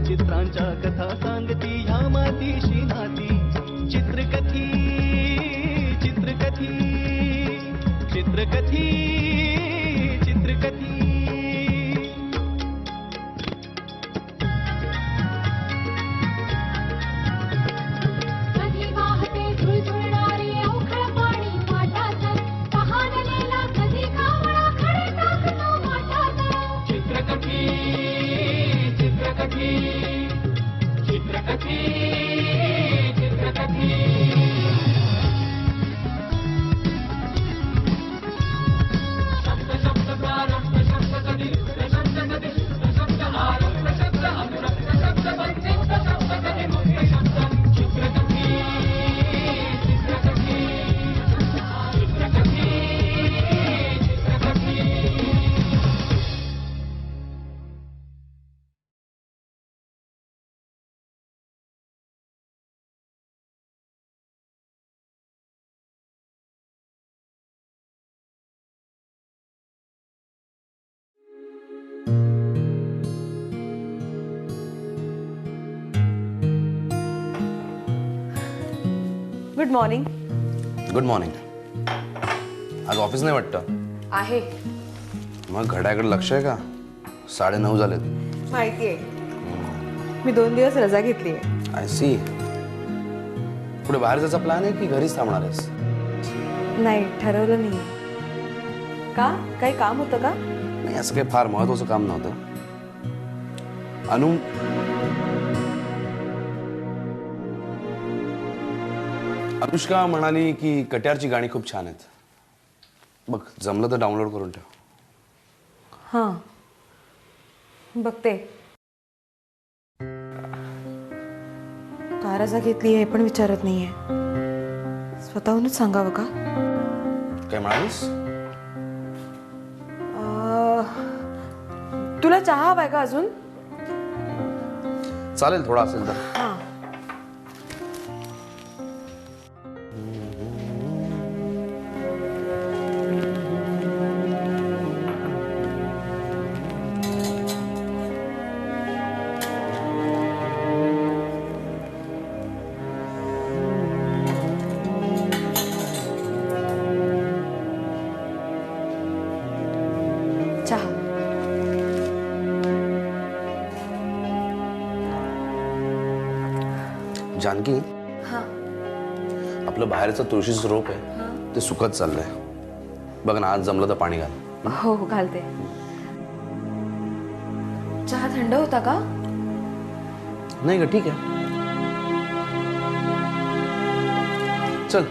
चित्रांच्या कथा सांगती ह्या मातीशी नाती चित्रकथी चित्रकथी चित्रकथी चित्रकथी कधी वाहते झुळझुळणारे अवखळ पाणी माठात तहानलेला कधी कावळा खडे टाकतो माठात चित्रकथी चित्रकथी चित्रकथी चित्रकथी शब्द शब्द प्रारंभ शब्द कधी शब्द कधी शब्द आरंभ शब्द अनुरक्त शब्द पंचित शब्द कधी मुक्त शब्द चित्रकथी चित्रकथी चित्रकथी चित्रकथी गुड मॉर्निंग. Good morning. आज ऑफिस नाही वाटतं? आहे. मग घड्याकडे लक्ष आहे का? 9:30 झालेत. माहिती आहे. मी 2 दिवस रजा घेतली आहे. I see. पुढे बाहेर जायचा प्लॅन आहे की घरीच थांबणार आहेस? नाही, ठरवलं नाही. का? काही काम होतं का? नाही, असं काही फार महत्वाचं काम नव्हतं. अनु, अनुष्का म्हणाली की कट्यारची गाणी खूप छान आहेत. बघ, जमलं तर डाउनलोड करून ठेव. हां, बघते. का रजा घेतली हे पण विचारत नाहीये. स्वतःहूनच सांगावं का? काय म्हणालीस? तुला चहा हवाय का अजून? चालेल, थोडा असेल तर. हां. चहा. जानकी, हां. आपलं बाहेरचं तुळशीचं रोप आहे ते सुकत चाललंय. बघ ना, आज जमलं तर पाणी घाल. हो हो, घालते. चहा थंड होता का? नाही ग, ठीक आहे. चल,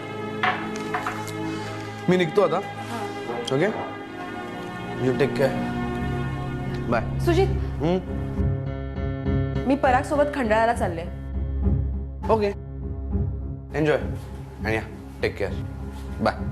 मी निघतो आता. Okay, you take care. Bye. Sujit, मी पराग सोबत खंडाळ्याला चालले. Okay, enjoy. आणि या, टेक केअर. बाय.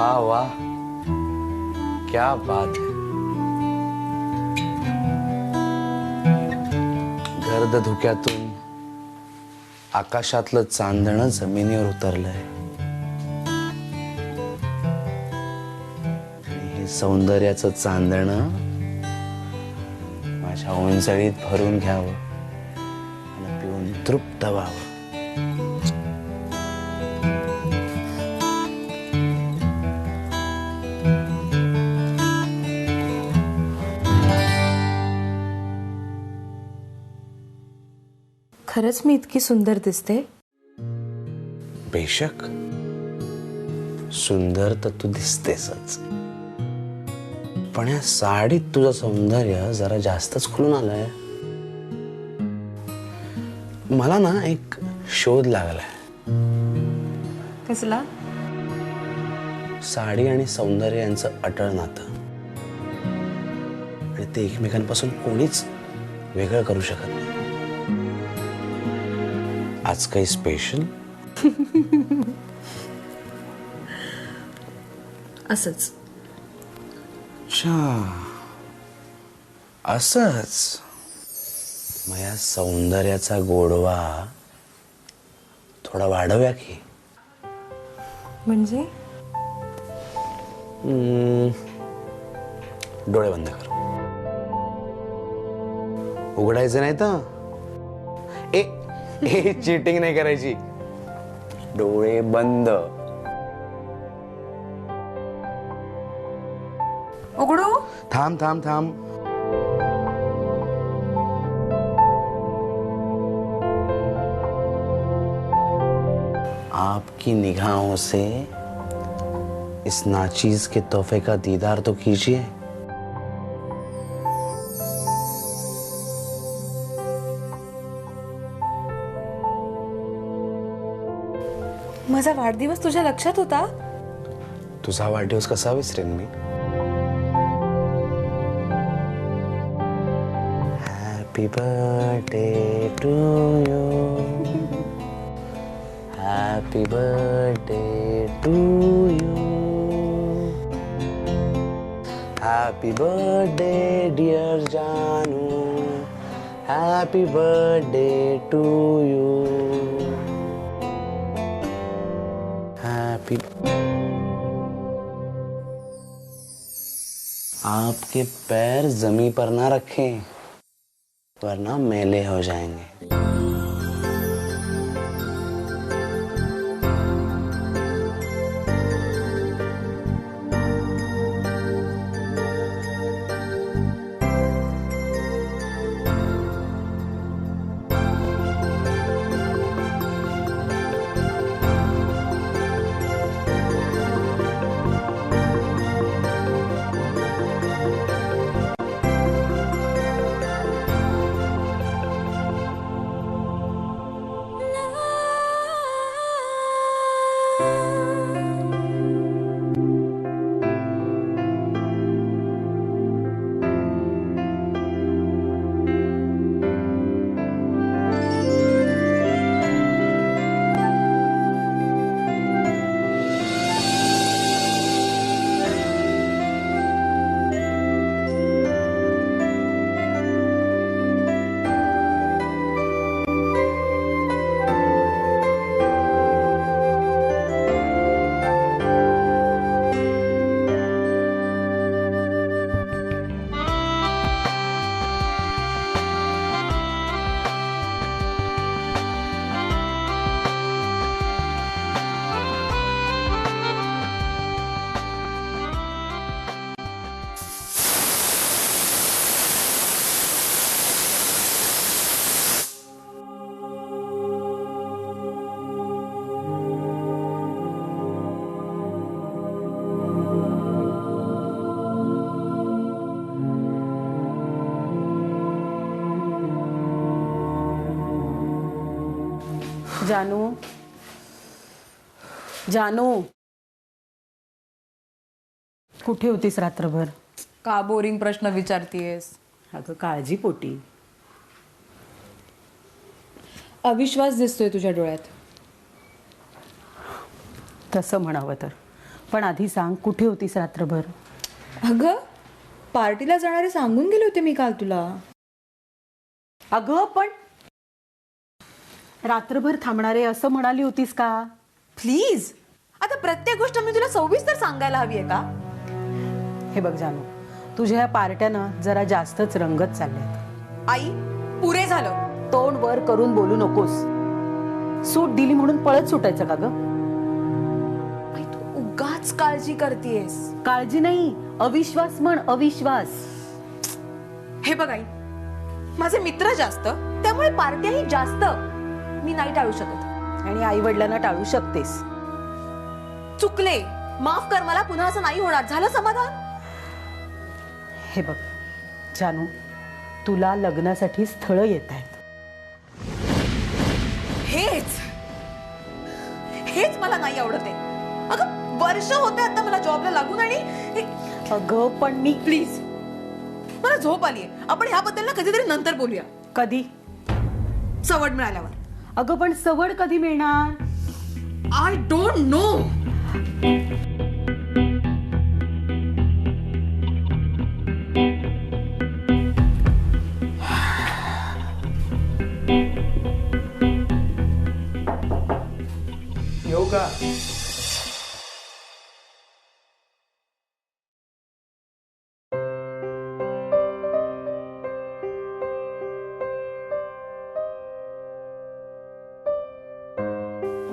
वाह वाह, क्या बात है. गर्द धुक्यातून आकाशातलं चांदणं जमिनीवर उतरलंय. आणि हे सौंदर्याचं चांदणं माझ्या उंचळीत भरून घ्यावं आणि पिऊन तृप्त व्हावं. खरंच मी इतकी सुंदर दिसते? बेशक, सुंदर तर तू दिसतेसच, पण या साडीत तुझं सौंदर्य जरा जास्तच खुलून आलंय. मला ना एक शोध लागलाय. कसला? साडी आणि सौंदर्य यांचं अटळ नातं, आणि ते एकमेकांपासून कोणीच वेगळं करू शकत नाही. आज काही स्पेशल? असंच. अच्छा, असंच. मग या सौंदर्याचा गोडवा थोडा वाढवूया की. म्हणजे? डोळे बंद कर. उघडायचं नाही तर. ए चीटिंग नाही करायची. डोळे बंद. उघडू? थांब थांब थांब. आपकी निगाहों से इस नाचीज के तोहफे का दीदार तो कीजिए. माझा वाढदिवस तुझ्या लक्षात होता? तुझा वाढदिवस कसा विसरेन मी? Happy birthday to you. Happy birthday to you. Happy birthday dear जानू. Happy birthday to you. Happy. आपके पैर जमीन पर ना रखें, वरना मैले हो जाएंगे. जानू, जानू, कुठे होतीस रात्रभर? का बोरिंग प्रश्न विचारतीयस? अगं काळजीपोटी. अविश्वास दिसतोय तुझ्या डोळ्यात. तसं म्हणावं तर पण आधी सांग कुठे होतीस रात्रभर? अगं पार्टीला जाणारे सांगून गेले होते मी काल तुला. अगं पण रात्रभर थांबणारे असं म्हणाली होतीस का? प्लीज, आता प्रत्येक गोष्ट मी तुला सविस्तर सांगायला हवी आहे का? हे बघ जानू, तुझ्या ह्या पार्ट्यानं जरा जास्तच रंगत चालल्यात. आई, पुरे झालं. तोंड वर करून बोलू नकोस. सूट दिली म्हणून पळत सुटायचं का ग? आई, तू उगाच काळजी करतेस. काळजी नाही, अविश्वास म्हण, अविश्वास. हे बघ आई, माझे मित्र जास्त, त्यामुळे पार्ट्याही जास्त. मी नाही टाळू शकत. आणि आई वडिलांना टाळू शकतेस. चुकले, माफ कर मला. पुन्हा असं नाही होणार. झालं समाधान? हे बघ जानू, तुला लग्नासाठी स्थळ येत आहेत. हेच मला नाही आवडत आहे. अगं वर्ष होते आता मला जॉबला लागून आणि अगं पण मी प्लीज, मला झोप आलीये. आपण ह्याबद्दल ना कधीतरी नंतर बोलूया, कधी? सवड मिळाल्यावर. अगं पण सवड कधी मिळणार? I don't know. येऊ का?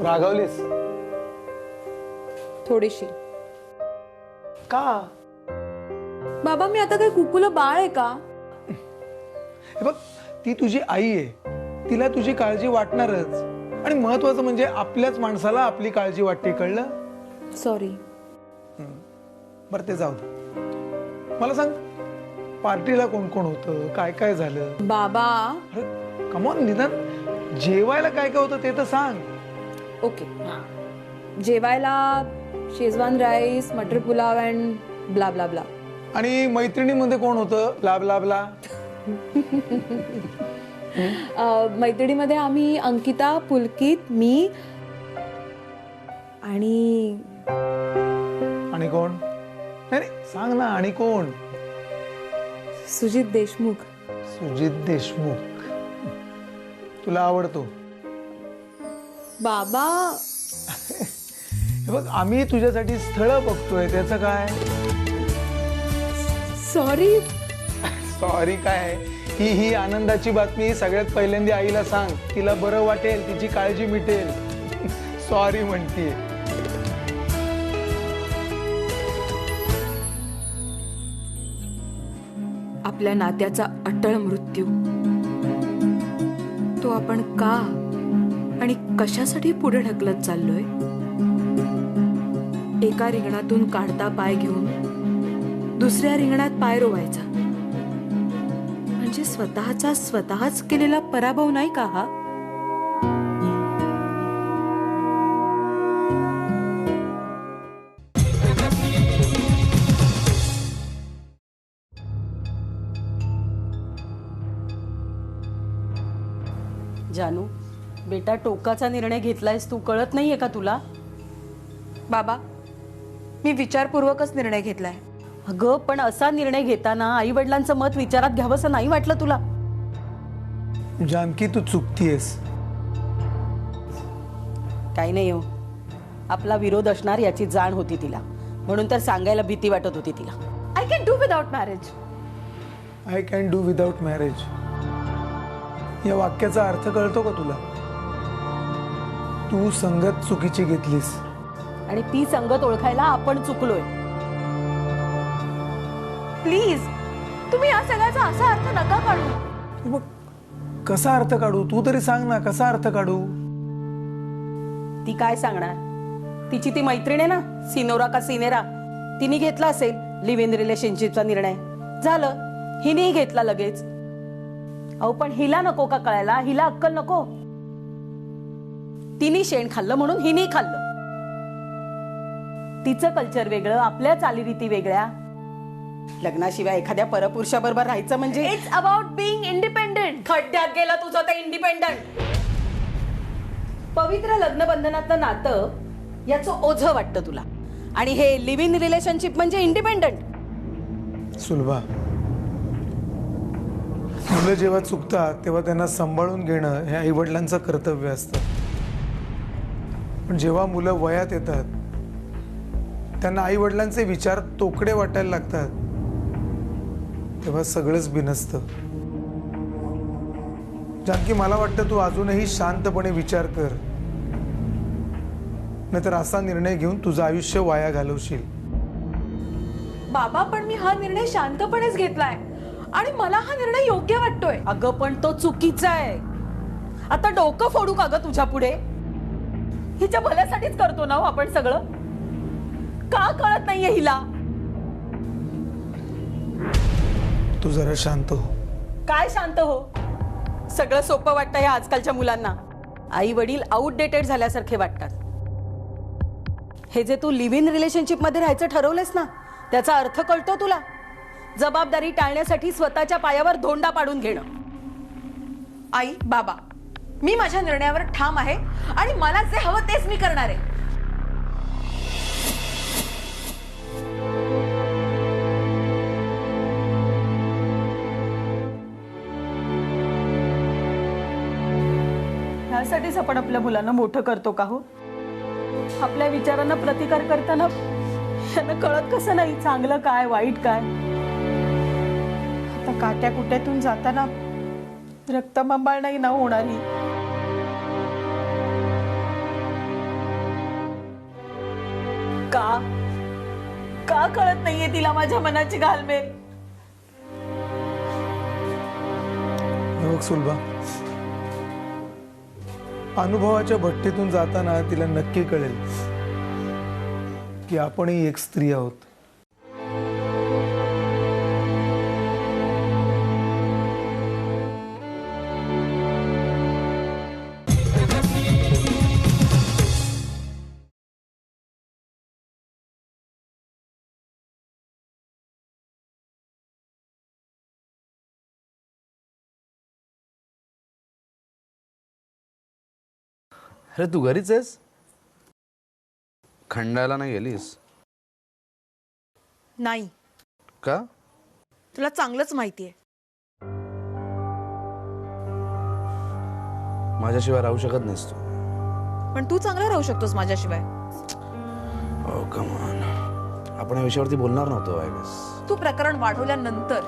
रागवलीस थोडीशी. का? बाबा मी आता काय कुकुलं बाळ आहे का? हे बघ, ती तुझी आई आहे, तिला तुझी काळजी वाटणारच. आणि महत्वाचं म्हणजे आपल्याच माणसाला आपली काळजी वाटते, कळलं? सॉरी. बरं ते जाऊ दे. मला सांग, पार्टीला कोण कोण होतं, काय काय झालं? बाबा अरे कमॉन, निदान जेवायला काय काय होतं ते तर सांग. ओके, जेवायला शेजवान राईस, मटर pulao and blah blah blah. आणि मैत्रिणीमध्ये कोण होतं? Blah blah blah. मैत्रिणीमध्ये आम्ही अंकिता, पुलकित, मी आणि आणि कोण? नाही नाही, सांग ना, आणि कोण? सुजित देशमुख. सुजित देशमुख तुला आवडतो? बाबा हे बघ, आम्ही तुझ्यासाठी स्थळ बघतोय, त्याचं काय? सॉरी. सॉरी काय? ही आनंदाची बातमी सगळ्यात पहिल्यांदा आईला सांग, तिला बरं वाटेल, तिची काळजी मिटेल. सॉरी म्हणतीये. आपल्या नात्याचा अटळ मृत्यू, तो आपण का आणि कशासाठी पुढे ढकलत चाललोय? एका रिंगणातून काढता पाय घेऊन दुसऱ्या रिंगणात पाय रोवायचा म्हणजे स्वतःचा स्वतःच केलेला पराभव नाही का हा? जानू बेटा, टोकाचा निर्णय घेतलायस तू, कळत नाहीये का तुला? बाबा, मी विचारपूर्वकच निर्णय घेतलाय. अगं पण असा निर्णय घेताना आई वडिलांचं मत विचारात घ्यावंसं नाही वाटलं तुला? जानकी, तू चुकतीयस. काही नाही हो, आपला विरोध असणार याची जाण होती तिला, म्हणून तर सांगायला भीती वाटत होती तिला. I can do without marriage. I can do without marriage या वाक्याचा अर्थ कळतो का तुला? तू संगत चुकीची घेतलीस आणि ती संगत ओळखायला आपण चुकलोय. प्लीज, तुम्ही या सगळ्याचा असा अर्थ नका काढू. हे बघ, कसा अर्थ काढू? तू तरी सांग ना, कसा अर्थ काढू? ती काय सांगणार? तिची ती मैत्रीण आहे ना, सिनोरा का सिनेरा, तिने घेतला असेल लिव्ह इन रिलेशनशिपचा निर्णय. झालं, हिनेही घेतला लगेच. अहो पण हिला नको का कळायला? हिला अक्कल नको? तिने शेण खाल्लं म्हणून हिने खाल्लं. तिचं कल्चर वेगळं, आपल्या चालीरीती वेगळ्या. लग्नाशिवाय एखाद्या परपुरुषाबरोबर राहायचं म्हणजे इट्स अबाउट बिईंग इंडिपेंडेंट. खड्ड्यात गेला तुझं ते इंडिपेंडंट. पवित्र लग्नबंधनातलं नातं याचं ओझं वाटतं तुला, आणि हे लिव्ह इन रिलेशनशिप म्हणजे इंडिपेंडंट. सुलभा, मुलं जेव्हा चुकतात तेव्हा त्यांना सांभाळून घेणं हे आईवडिलांचं कर्तव्य असतं. पण जेव्हा मुलं वयात येतात त्यांना आईवडिलांचे विचार तोकडे वाटायला लागतात तेव्हा सगळंच बिनसतं. जानकी, मला वाटतं तू अजूनही शांतपणे विचार कर, नाहीतर असा निर्णय घेऊन तुझं आयुष्य वाया घालवशील. बाबा, पण मी हा निर्णय शांतपणेच घेतलाय आणि मला हा निर्णय योग्य वाटतोय. अगं पण तो चुकीचा आहे. आता डोकं फोडू का ग तुझ्या पुढे? हिच्या भल्यासाठीच करतो ना हो आपण सगळं. का कळत नाहीये हिला? तू जरा शांत हो. काय शांत हो? सगळं सोपं वाटतं या आजकालच्या मुलांना. आई वडील आउटडेटेड झाल्यासारखे वाटतात. हे जे तू लिव्ह इन रिलेशनशिप मध्ये राहायचं ठरवलंस ना, त्याचा अर्थ कळतो तुला? जबाबदारी टाळण्यासाठी स्वतःच्या पायावर धोंडा पाडून घेणं. आई, बाबा, मी माझ्या निर्णयावर ठाम आहे आणि मला जे हवं तेच मी करणार आहे. ह्यासाठीच आपण आपल्या मुलांना मोठं करतो का हो? आपल्या विचारांना प्रतिकार करताना यांना कळत कसं नाही चांगलं काय वाईट काय? आता काट्या कुट्यातून जाताना रक्तबंबाळ नाही ना होणारी. का का कळत नाहीये तिला माझ्या मनाची घालमेल? बघ सुलभा, अनुभवाच्या भट्टीतून जाताना तिला नक्की कळेल की आपणही एक स्त्री आहोत. अरे तू घरीच आहेस? खंडायला नाही गेलीस नाही, का? तुला चांगलंच माहितीये. माझ्याशिवाय राहू शकत नाहीस तू. पण तू चांगला राहू शकतोस माझ्याशिवाय. ओ कम ऑन, आपण या विषयावरती बोलणार नव्हतो. आय गेस तू प्रकरण वाढवल्यानंतर.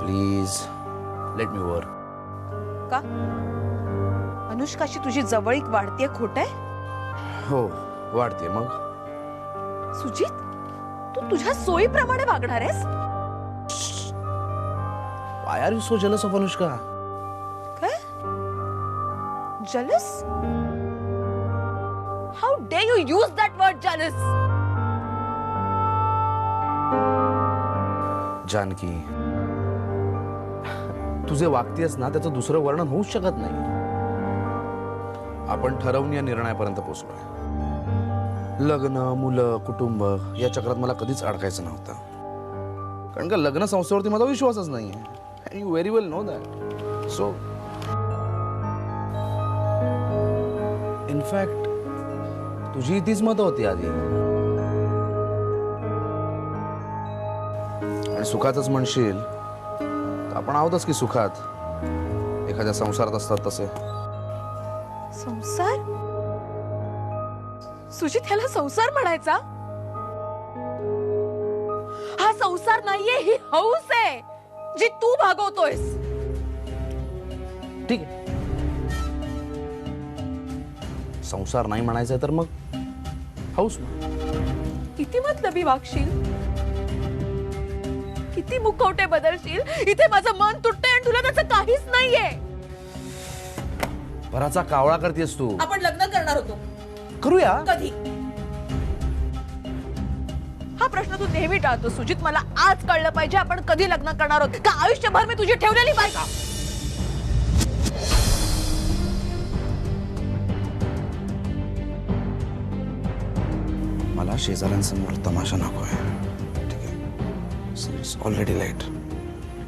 Please let me work. का? अनुष्काशी तुझी जवळीक वाढतीये, खोट आहे? हो वाढते. मग सुजित, तू तुझ्या सोयीप्रमाणे वागणार आहेस? Why are you so jealous of Anushka? काय? jealous? How dare you use that word jealous? Janaki, तुझे वागतेस ना त्याचं दुसरं वर्णन होऊच शकत नाही. आपण ठरवून या निर्णयापर्यंत पोहोचलोय. लग्न, मुलं, कुटुंब या चक्रात मला कधीच अडकायचं नव्हतं. कारण का लग्न संस्थेवरती माझा विश्वासच नाहीये. And you very well know that. So, in fact, तुझी तीच मतं होती आधी. आणि सुखातच म्हणशील तर आपण आहोतच की सुखात. एखाद्या संसारात असतात तसे. संसार? सुजित, ह्याला संसार म्हणायचा? हा संसार नाहीये, ही हौस आहे जी तू भागवतोयस. ठीक आहे, संसार नाही म्हणायचंय तर मग हौस. किती मतलबी वागशील, किती मुखवटे बदलशील. इथे माझं मन तुटतंय आणि तुला त्याचं काहीच नाहीये. पराचा कावळा करतेस तू. आपण लग्न करणार होतो. करूया. कधी? हा प्रश्न तू नेहमी टाळतो सुजित. मला आज कळलं पाहिजे आपण कधी लग्न करणार आहोत. का आयुष्यभर मी तुझी ठेवलेली बायका? मला शेजाऱ्यांसमोर तमाशा नकोय. ठीक आहे, इट्स ऑलरेडी लेट.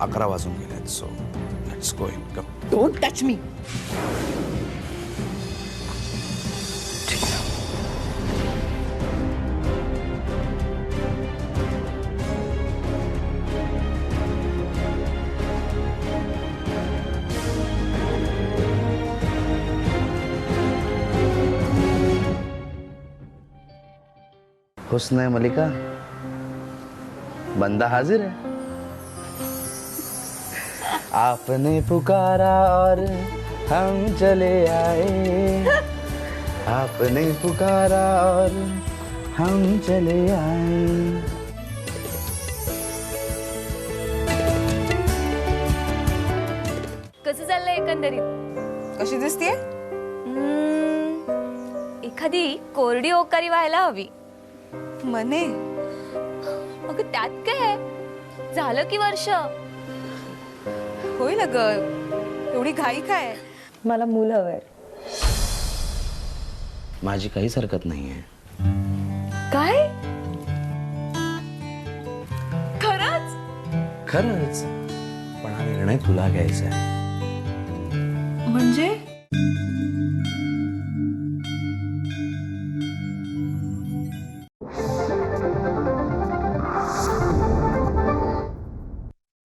11 वाजून गेलेत. So let's go in. Come. Don't touch me. हुस्न है मलिका, बंदा हाजिर है। आपने पुकारा और हम चले आए, आपने पुकारा और हम चले आए। कसं चाललंय एकंदरीत? कशी दिसतीये? एखादी कोरडी ओकारी व्हायला हवी. मने अगं त्यात काय, झालं की वर्ष. होईल ग, एवढी घाई काय? मला मूल हवंय. माझी काहीच हरकत नाहीये. काय? खरंच? खरंच, पण हा निर्णय तुला घ्यायचा आहे. म्हणजे